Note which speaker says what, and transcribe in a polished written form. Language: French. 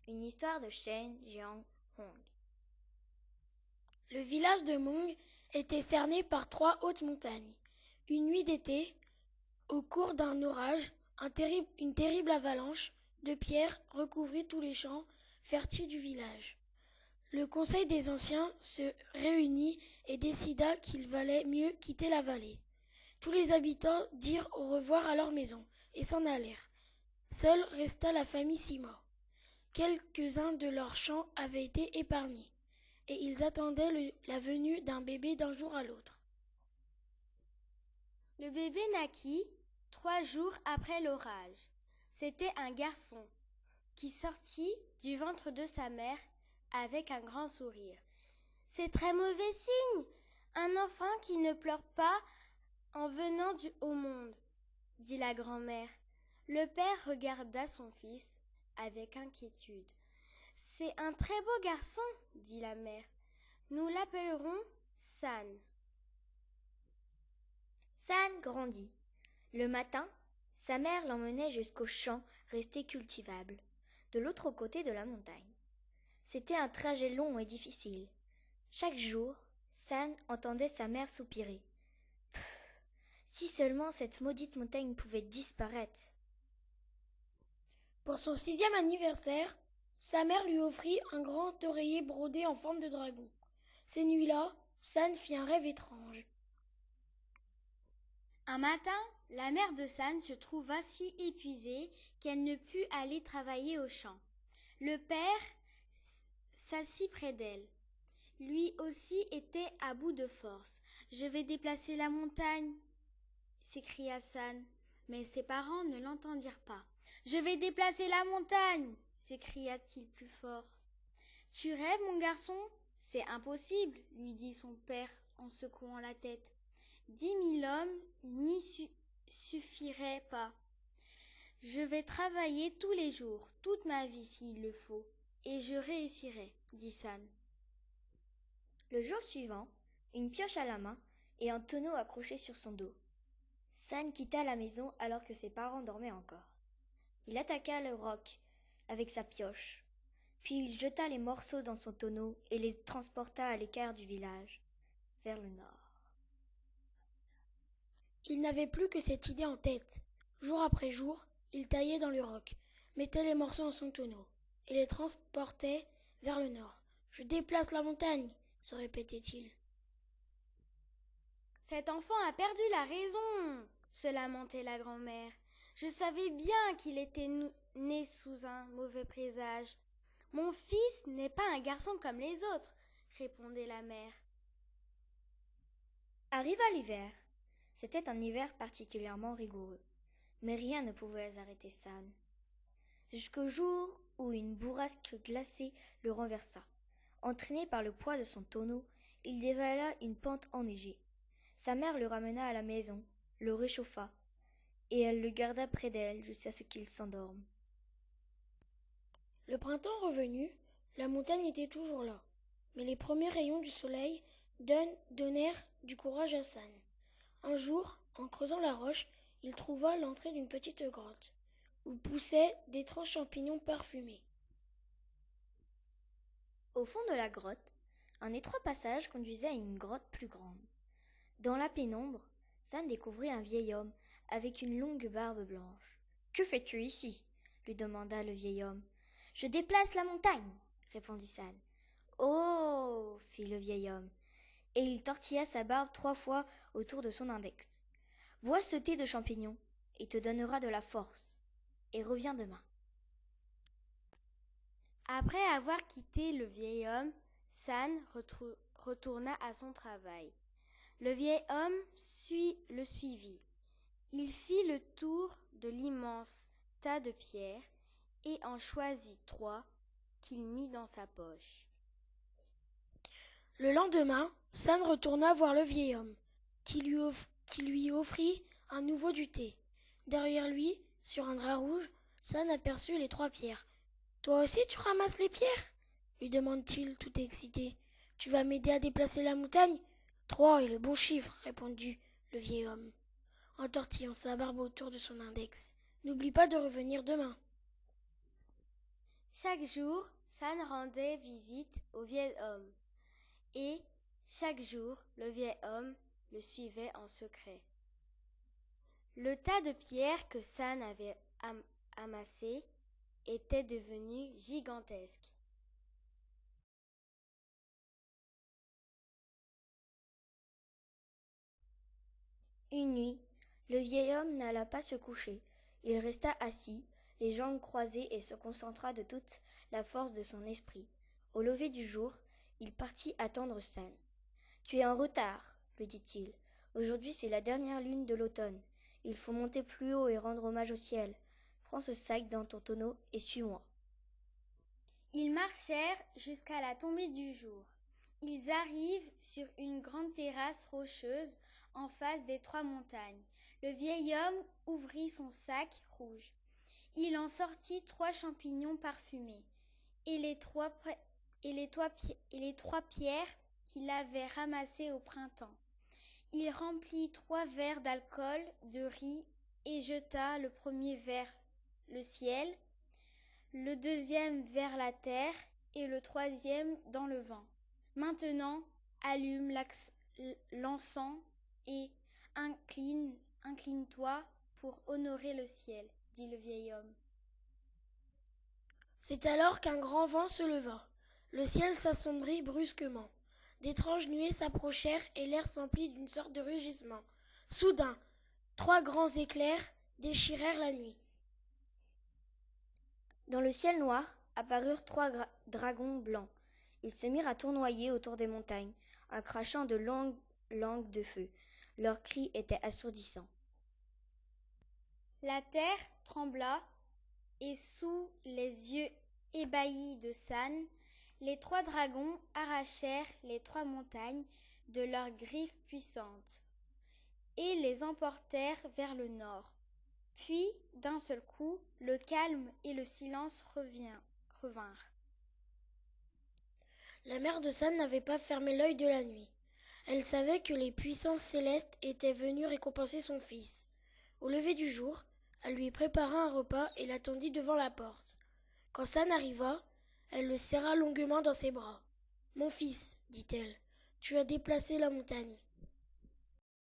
Speaker 1: Une histoire de Shen Jiang-hong.
Speaker 2: Le village de Mong était cerné par 3 hautes montagnes. Une nuit d'été, au cours d'un orage, une terrible avalanche de pierres recouvrit tous les champs fertiles du village. Le conseil des anciens se réunit et décida qu'il valait mieux quitter la vallée. Tous les habitants dirent au revoir à leur maison et s'en allèrent. Seule resta la famille Sima. Quelques-uns de leurs champs avaient été épargnés, et ils attendaient la venue d'un bébé d'un jour à l'autre.
Speaker 3: Le bébé naquit 3 jours après l'orage. C'était un garçon qui sortit du ventre de sa mère avec un grand sourire. « C'est très mauvais signe, un enfant qui ne pleure pas en venant au monde, » dit la grand-mère. Le père regarda son fils avec inquiétude. « C'est un très beau garçon, » dit la mère. « Nous l'appellerons San. »
Speaker 1: San grandit. Le matin, sa mère l'emmenait jusqu'au champ resté cultivable, de l'autre côté de la montagne. C'était un trajet long et difficile. Chaque jour, San entendait sa mère soupirer. Si seulement cette maudite montagne pouvait disparaître.
Speaker 2: Pour son 6e anniversaire, sa mère lui offrit un grand oreiller brodé en forme de dragon. Ces nuits-là, San fit un rêve étrange.
Speaker 3: Un matin, la mère de San se trouva si épuisée qu'elle ne put aller travailler au champ. Le père s'assit près d'elle. Lui aussi était à bout de force. « Je vais déplacer la montagne !» s'écria San, mais ses parents ne l'entendirent pas. « Je vais déplacer la montagne !» s'écria-t-il plus fort. « Tu rêves, mon garçon ? C'est impossible, » lui dit son père en secouant la tête. 10 000 hommes n'y suffiraient pas. Je vais travailler tous les jours, toute ma vie s'il le faut, et je réussirai, dit San.
Speaker 1: Le jour suivant, une pioche à la main et un tonneau accroché sur son dos. San quitta la maison alors que ses parents dormaient encore. Il attaqua le roc avec sa pioche, puis il jeta les morceaux dans son tonneau et les transporta à l'écart du village, vers le nord.
Speaker 2: Il n'avait plus que cette idée en tête. Jour après jour, il taillait dans le roc, mettait les morceaux dans son tonneau et les transportait vers le nord. « Je déplace la montagne !» se répétait-il.
Speaker 3: « Cet enfant a perdu la raison !» se lamentait la grand-mère. « Je savais bien qu'il était né sous un mauvais présage. »« Mon fils n'est pas un garçon comme les autres, » répondait la mère.
Speaker 1: Arriva l'hiver. C'était un hiver particulièrement rigoureux, mais rien ne pouvait arrêter San. Jusqu'au jour où une bourrasque glacée le renversa. Entraîné par le poids de son tonneau, il dévala une pente enneigée. Sa mère le ramena à la maison, le réchauffa, et elle le garda près d'elle jusqu'à ce qu'il s'endorme.
Speaker 2: Le printemps revenu, la montagne était toujours là, mais les premiers rayons du soleil donnèrent du courage à San. Un jour, en creusant la roche, il trouva l'entrée d'une petite grotte, où poussaient d'étranges champignons parfumés.
Speaker 1: Au fond de la grotte, un étroit passage conduisait à une grotte plus grande. Dans la pénombre, San découvrit un vieil homme avec une longue barbe blanche. « Que fais-tu ici ?» lui demanda le vieil homme. « Je déplace la montagne, » répondit San. « Oh » fit le vieil homme, et il tortilla sa barbe 3 fois autour de son index. « Bois ce thé de champignons, et te donnera de la force, et reviens demain. »
Speaker 3: Après avoir quitté le vieil homme, San retourna à son travail. Le vieil homme le suivit. Il fit le tour de l'immense tas de pierres et en choisit 3 qu'il mit dans sa poche.
Speaker 2: Le lendemain, San retourna voir le vieil homme, qui lui offrit à nouveau du thé. Derrière lui, sur un drap rouge, San aperçut les 3 pierres. « Toi aussi tu ramasses les pierres ?» lui demande-t-il tout excité. « Tu vas m'aider à déplacer la montagne ?»« 3 est le bon chiffre, » répondit le vieil homme, en tortillant sa barbe autour de son index. « N'oublie pas de revenir demain. »
Speaker 3: Chaque jour, San rendait visite au vieil homme, et chaque jour, le vieil homme le suivait en secret. Le tas de pierres que San avait amassé était devenu gigantesque.
Speaker 1: Une nuit, le vieil homme n'alla pas se coucher. Il resta assis, les jambes croisées et se concentra de toute la force de son esprit. Au lever du jour, il partit attendre San. « Tu es en retard, lui dit-il. Aujourd'hui c'est la dernière lune de l'automne. Il faut monter plus haut et rendre hommage au ciel. Prends ce sac dans ton tonneau et suis-moi. »
Speaker 3: Ils marchèrent jusqu'à la tombée du jour. Ils arrivent sur une grande terrasse rocheuse en face des 3 montagnes. Le vieil homme ouvrit son sac rouge. Il en sortit 3 champignons parfumés et les 3 pierres qu'il avait ramassées au printemps. Il remplit 3 verres d'alcool de riz et jeta le premier vers le ciel, le deuxième vers la terre et le troisième dans le vent. Maintenant, allume l'encens et incline-toi pour honorer le ciel, dit le vieil homme.
Speaker 2: C'est alors qu'un grand vent se leva. Le ciel s'assombrit brusquement. D'étranges nuées s'approchèrent et l'air s'emplit d'une sorte de rugissement. Soudain, 3 grands éclairs déchirèrent la nuit.
Speaker 1: Dans le ciel noir apparurent 3 dragons blancs. Ils se mirent à tournoyer autour des montagnes, en crachant de longues langues de feu. Leurs cris étaient assourdissants.
Speaker 3: La terre trembla, et sous les yeux ébahis de San, les 3 dragons arrachèrent les 3 montagnes de leurs griffes puissantes et les emportèrent vers le nord. Puis, d'un seul coup, le calme et le silence revinrent.
Speaker 2: La mère de San n'avait pas fermé l'œil de la nuit. Elle savait que les puissances célestes étaient venues récompenser son fils. Au lever du jour, elle lui prépara un repas et l'attendit devant la porte. Quand San arriva, elle le serra longuement dans ses bras. « Mon fils, dit-elle, tu as déplacé la montagne.